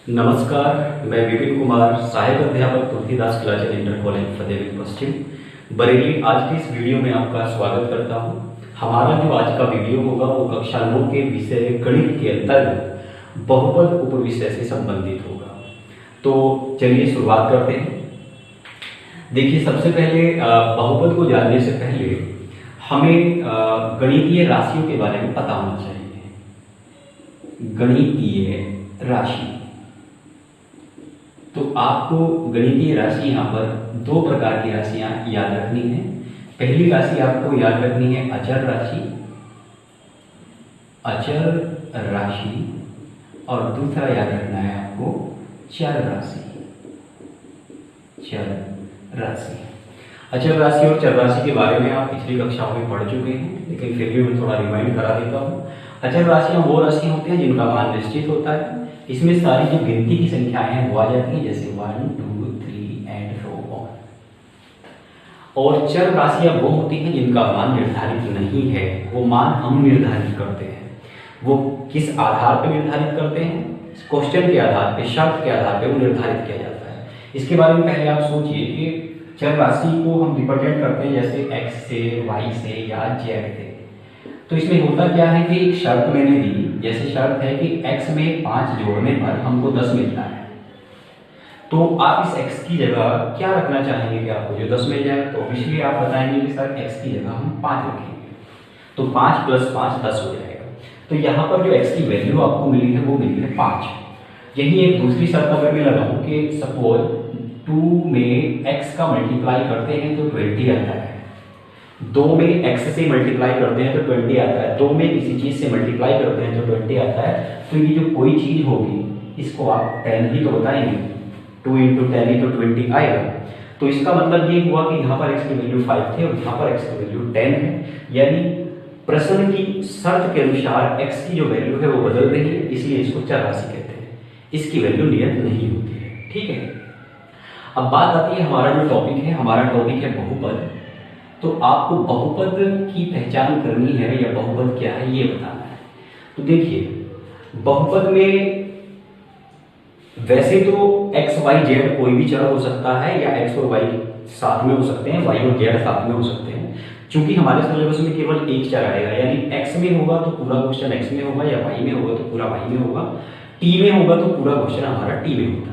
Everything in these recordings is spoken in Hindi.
नमस्कार, मैं विपिन कुमार, सहायक अध्यापक तुलसीदास कलाचंद इंटर कॉलेज फतेहपुर पश्चिम बरेली। आज की इस वीडियो में आपका स्वागत करता हूं। हमारा जो आज का वीडियो होगा वो कक्षा 9 के विषय गणित के अंतर्गत बहुपद उपविषय से संबंधित होगा। तो चलिए शुरुआत करते हैं। देखिए, सबसे पहले बहुपद को जानने से पहले हमें गणितीय राशियों के बारे में पता होना चाहिए। गणितीय राशि, तो आपको गणितीय राशि यहाँ पर दो प्रकार की राशियां याद रखनी है। पहली राशि आपको याद रखनी है अचर राशि, अचर राशि, और दूसरा याद रखना है आपको चर राशि, चर राशि। अचर राशि और चर राशि के बारे में आप पिछली कक्षाओं में पढ़ चुके हैं, लेकिन फिर भी मैं थोड़ा रिमाइंड करा देता हूँ। अचर राशियां वो राशि होती हैं जिनका मान निश्चित होता है। इसमें सारी जो गिनती की संख्याएं हैं वो आ जाती हैं, जैसे 1, 2, 3 एंड सो ऑन। और चर राशियां वो होती हैं जिनका मान निर्धारित नहीं है, वो मान हम निर्धारित करते हैं। वो किस आधार पर निर्धारित करते हैं? क्वेश्चन के आधार पर, शर्त के आधार पर वो निर्धारित किया जाता है। इसके बारे में पहले आप सोचिए कि चर राशि को हम रिप्रेजेंट करते हैं जैसे x से, y से या z से। तो इसमें होता क्या है कि एक शर्त मैंने दी, जैसे शर्त है कि x में 5 जोड़ने पर हमको 10 मिलता है। तो आप इस x की जगह क्या रखना चाहेंगे कि आपको जो 10 मिल जाए? तो इसलिए आप बताएंगे कि सर x की जगह हम 5 रखेंगे, तो 5 + 5 10 हो जाएगा। तो यहाँ पर जो x की वैल्यू आपको मिली है वो मिली है 5। यही एक दूसरी शर्त अगर मैं लगाऊं कि सपोज 2 में x का मल्टीप्लाई करते हैं तो 20 आता है, 2 में x से मल्टीप्लाई करते हैं तो 20 आता है, 2 में किसी चीज से मल्टीप्लाई करते हैं तो 20 आता है। तो ये जो कोई चीज होगी इसको आप 10 ही तो बताएंगे, 2 × 10 ही तो 20 आएगा। तो इसका मतलब ये हुआ कि यहाँ पर x की वैल्यू 5 थे और यहाँ पर x की वैल्यू 10 है। यानी प्रश्न की शर्त के अनुसार x की जो वैल्यू है वो बदल रही है, इसलिए इसको चर राशि कहते हैं। इसकी वैल्यू नियत नहीं होती है, ठीक है। अब बात आती है हमारा जो टॉपिक है, हमारा टॉपिक है बहुपद। तो आपको बहुपद की पहचान करनी है या बहुपद क्या है ये बताना है। तो देखिए, बहुपद में वैसे तो x, y, z कोई भी चर हो सकता है, या x और y साथ में हो सकते हैं, y और z साथ में हो सकते हैं। चूंकि हमारे सिलेबस में केवल एक चर आएगा, यानी x में होगा तो पूरा क्वेश्चन x में होगा, या y में होगा तो पूरा y में होगा, t में होगा तो पूरा क्वेश्चन हमारा t में होता है।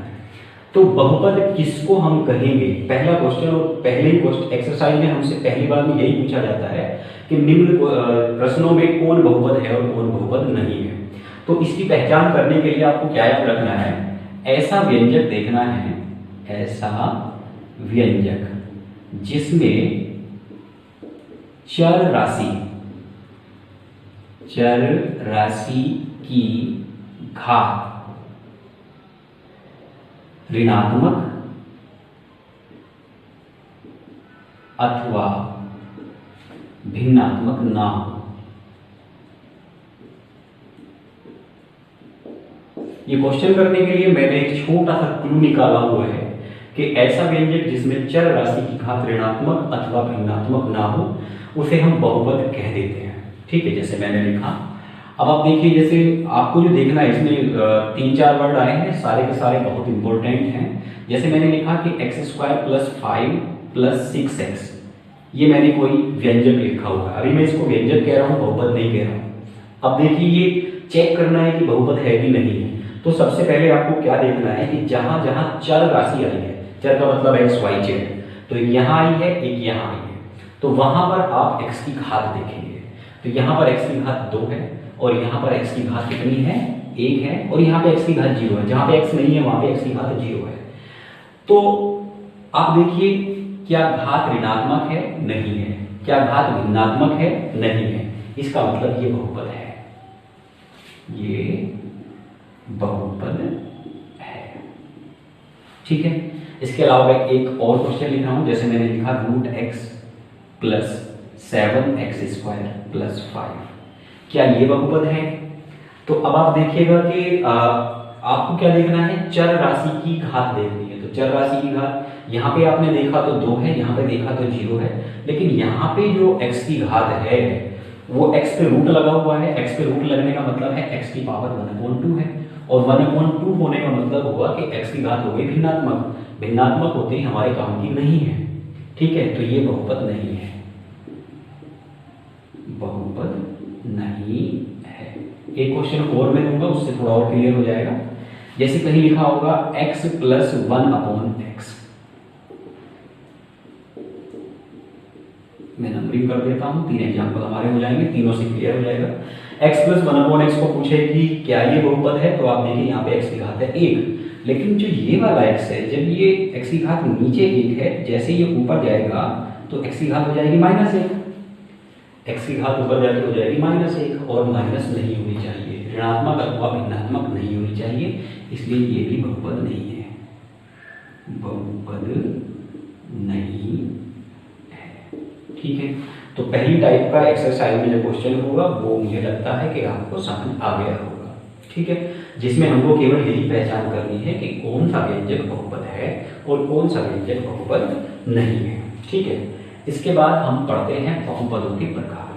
तो बहुपद किसको हम कहेंगे? पहला क्वेश्चन और पहले ही क्वेश्चन एक्सरसाइज में हमसे पहली बार में यही पूछा जाता है कि निम्न प्रश्नों में कौन बहुपद है और कौन बहुपद नहीं है। तो इसकी पहचान करने के लिए आपको क्या याद रखना है? ऐसा व्यंजक देखना है, ऐसा व्यंजक जिसमें चर राशि की घात ऋणात्मक अथवा भिन्नात्मक ना हो। ये क्वेश्चन करने के लिए मैंने एक छोटा सा क्लू निकाला हुआ है कि ऐसा व्यंजक जिसमें चर राशि की घात ऋणात्मक अथवा भिन्नात्मक ना हो उसे हम बहुपद कह देते हैं, ठीक है। जैसे मैंने लिखा, अब आप देखिए, जैसे आपको जो देखना है इसमें 3-4 वर्ड आए हैं, सारे के सारे बहुत इंपॉर्टेंट हैं। जैसे मैंने लिखा कि x² + 5 + 6x, ये मैंने कोई व्यंजक लिखा हुआ है। अभी मैं इसको व्यंजक कह रहा हूँ, बहुपद नहीं कह रहा हूँ। अब देखिए, ये चेक करना है कि बहुपद है कि नहीं है। तो सबसे पहले आपको क्या देखना है कि जहां जहां चर राशि आई है, चर का मतलब x, y, z, तो एक यहाँ आई है, एक यहाँ आई है, तो वहां पर आप x की घात देखेंगे। तो यहाँ पर x की घात 2 है और यहाँ पर x की घात कितनी है? 1 है, और यहाँ पे x की घात 0 है। जहाँ पे x नहीं है वहां पे x की घात 0 है। तो आप देखिए, क्या घात ऋणात्मक है? नहीं है। क्या घात भिन्नात्मक है? नहीं है। इसका मतलब ये बहुपद है, ये बहुपद है, ठीक है। इसके अलावा मैं एक और क्वेश्चन लिख रहा हूं, जैसे मैंने लिखा √x + 7x² + 5, क्या ये बहुपद है? तो अब आप देखिएगा कि आपको क्या देखना है? चर राशि की घात देखनी है। तो चर राशि की घात यहाँ पे आपने देखा तो 2 है, यहाँ पे देखा तो 0 है, लेकिन यहाँ पे जो x की घात है वो x पे रूट लगा हुआ है। x पे रूट लगने का मतलब है x की पावर 1/2 है, और 1/2 होने का मतलब हुआ कि x की घात हो गई भिन्नात्मक। भिन्नात्मक होते ही हमारे काम की नहीं है, ठीक है, तो ये बहुपद नहीं है, बहुपद नहीं है। एक क्वेश्चन और मैं दूंगा, उससे थोड़ा और क्लियर हो जाएगा। जैसे कहीं लिखा होगा x + 1/x, मैं नंबरिंग कर देता हूं, 3 एग्जाम्पल हमारे हो जाएंगे, तीनों से क्लियर हो जाएगा। x + 1/x को पूछे कि क्या ये बहुपद है, तो आप देखिए यहाँ पे x की घात है 1, लेकिन जो ये वाला x है, जब ये x की घात नीचे 1 है, जैसे ये ऊपर जाएगा तो x की घात हो जाएगी -1, x की घात ऊपर जाके हो जाएगी -1, और माइनस नहीं होनी चाहिए, ऋणात्मक अथवा भिन्नात्मक नहीं होनी चाहिए, इसलिए ये भी बहुपद नहीं है, बहुपद नहीं है, ठीक है। तो पहली टाइप का एक्सरसाइज में जो क्वेश्चन होगा वो मुझे लगता है कि आपको समझ आ गया होगा, ठीक है, जिसमें हमको केवल यही पहचान करनी है कि कौन सा व्यंजक बहुपद है और कौन सा व्यंजक बहुपद नहीं है, ठीक है। इसके बाद हम पढ़ते हैं बहुपदों के प्रकार।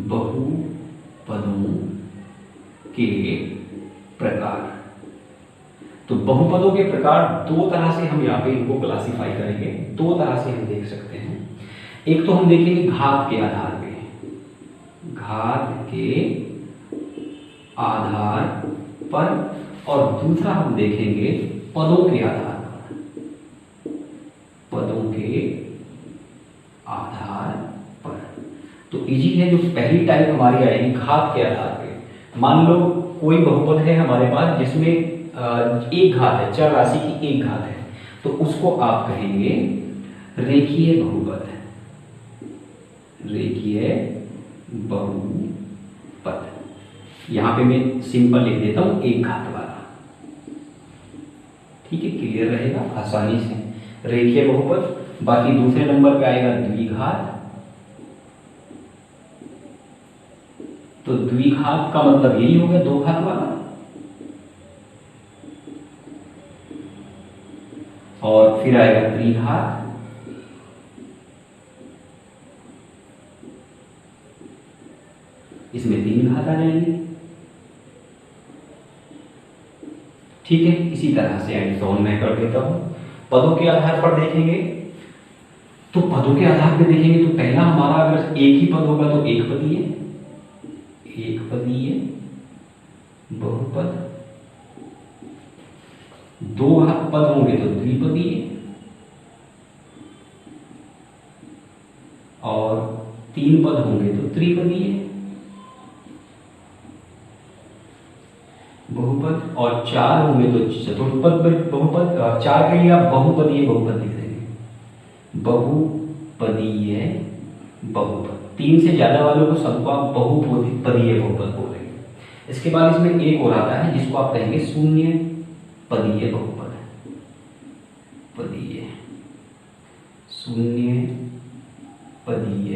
बहुपदों के प्रकार, तो बहुपदों के प्रकार दो तरह से हम यहाँ पे इनको क्लासिफाई करेंगे, दो तरह से हम देख सकते हैं। एक तो हम देखेंगे घात के आधार पे, घात के आधार पर, और दूसरा हम देखेंगे पदों के आधार पर, पदों के आधार पर। तो इजी है, जो पहली टाइप हमारी आएगी घात के आधार पे। मान लो कोई बहुपद है हमारे पास जिसमें एक घात है, चर राशि की एक घात है, तो उसको आप कहेंगे रेखीय बहुपद, रेखीय बहुपद। यहां पे मैं सिंपल लिख देता हूं एक घात वाला, ठीक है, क्लियर रहेगा आसानी से, रेखीय बहुपद। बाकी दूसरे नंबर पे आएगा द्विघात, तो द्विघात का मतलब यही हो गया दो घात वाला, और फिर आएगा त्रिघात, इसमें 3 घात आ जाएंगे, ठीक है। इसी तरह से एंड ऑन मैं कर देता हूं। पदों के आधार पर देखेंगे, तो पदों के आधार पर देखेंगे तो पहला हमारा अगर एक ही पद होगा तो एक पदीय, एक पदीय बहुपद, दो पद होंगे तो द्विपदीय, और 3 पद होंगे तो त्रिपदीय बहुपद, और 4 होंगे तो चतुर्पद बहुपद, और 4 के लिए आप बहुपदीय बहुपद लिख देंगे, बहुपदीय बहुपद। 3 से ज्यादा वालों को सबको आप बहुपदीय बहुपद बोलेंगे। इसके बाद इसमें एक और आता है जिसको आप कहेंगे शून्य पदीय बहुपद, पदीय, शून्य पदीय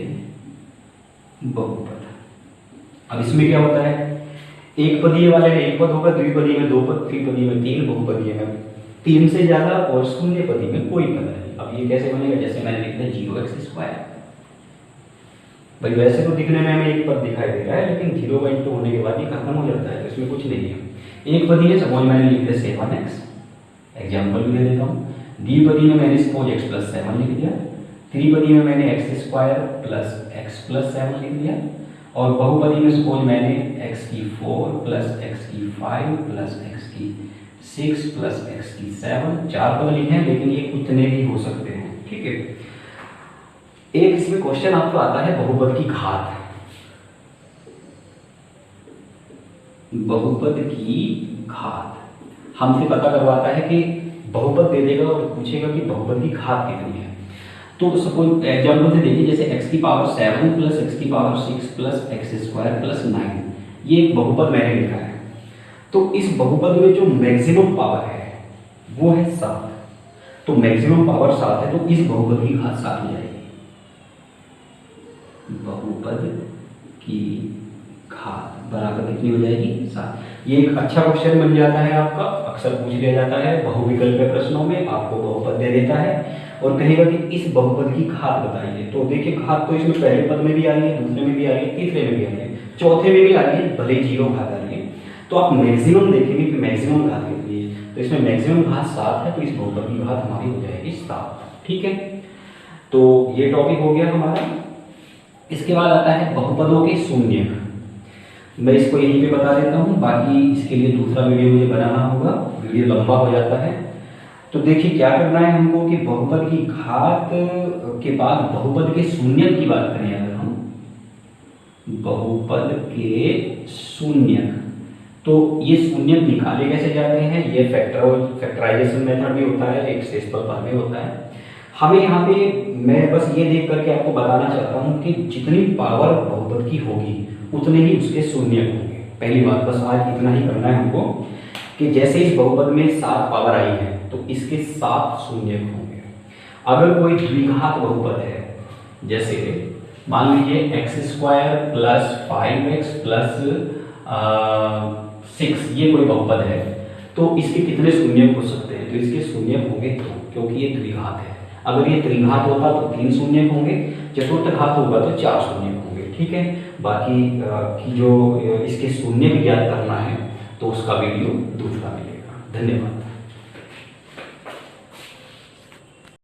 बहुपद। अब इसमें क्या होता है, एक पदीय वाले में एक पद होगा, द्विपदीय में 2 पद, त्रिपदीय में 3, बहुपदीय में 3 से ज्यादा, और शून्य पदीय में कोई पद नहीं। अब ये कैसे बनेगा, जैसे मैंने लिखा है 0x², भाई वैसे तो दिखने में हमें एक पद दिखाई दे रहा है, लेकिन 0/2 होने के बाद ये खत्म हो जाता है, तो इसमें कुछ नहीं है। एक पदीय सपोज मैंने लिख दिया 7x, एग्जाम्पल भी दे देता हूँ। द्विपदीय में मैंने सपोज x + 7 लिख दिया, त्रिपदीय में मैंने x² + x + 7 लिख दिया, और बहुपदी में सपोज मैंने x⁴ + x⁵ + x�6 + x�7, 4 पद लिखे हैं, लेकिन ये कितने भी हो सकते हैं, ठीक है। एक इसमें क्वेश्चन आपको आता है बहुपद की घात, बहुपद की घात हमसे पता करवाता है कि बहुपद दे देगा और पूछेगा कि बहुपद की घात कितनी है। तो सपोज एग्जाम्पल से देखिए, जैसे x�7 + x�6 + x² + 9, ये एक बहुपद मैंने लिखा है। तो इस बहुपद में जो मैक्सिमम पावर है वो है 7, तो मैक्सिमम पावर 7 है, तो इस बहुपद की घात 7 हो जाएगी, बहुपद की घात बराबर कितनी हो जाएगी, 7। ये एक अच्छा क्वेश्चन बन जाता है आपका, अक्सर पूछ लिया जाता है बहुविकल्प के प्रश्नों में, आपको बहुपद दे देता है और कहेगा कि इस बहुपद की घात बताइए। तो देखिए घात तो इसमें पहले पद में भी आ रही है, दूसरे में भी आ रही है, तीसरे में भी आ रही है, चौथे में भी आ रही है, भले 0 घात आ रही है। तो तो आप मैक्सिमम देखेंगे कि मैक्सिमम घात कितनी है, तो इसमें मैक्सिमम घात 7 है, तो इस बहुपद की घात हमारी हो जाएगी 7। ठीक है, तो ये टॉपिक हो गया हमारा। इसके बाद आता है बहुपदों के शून्य। मैं इसको यहीं पे बता देता हूँ, बाकी इसके लिए दूसरा वीडियो मुझे बनाना होगा, वीडियो लंबा हो जाता है। तो देखिए क्या करना है हमको कि बहुपद की घात के बाद बहुपद के शून्य की बात करें, अगर हम बहुपद के शून्य, तो ये शून्य निकाले कैसे जाते हैं, ये फैक्टराइजेशन मेथड भी होता है, एक शेषफल पर में होता है। हमें यहाँ पे मैं बस ये देख करके आपको बताना चाहता हूँ कि जितनी पावर बहुपद की होगी उतने ही उसके शून्य होंगे। पहली बात बस आज इतना ही करना है हमको कि जैसे इस बहुपद में 7 पावर आई है तो इसके 7 शून्य होंगे। अगर कोई द्विघात बहुपद है, जैसे मान लीजिए x² प्लस 5x प्लस 6, ये कोई बहुपद है, तो इसके कितने शून्य हो सकते हैं, तो इसके शून्य होंगे 2, क्योंकि ये द्विघात है। अगर ये त्रिघात होता तो 3 शून्य होंगे, चतुर्थ घात होगा तो 4 शून्य होंगे। ठीक है, बाकी की जो इसके शून्य भी ज्ञात करना है तो उसका वीडियो दूसरा मिलेगा। धन्यवाद।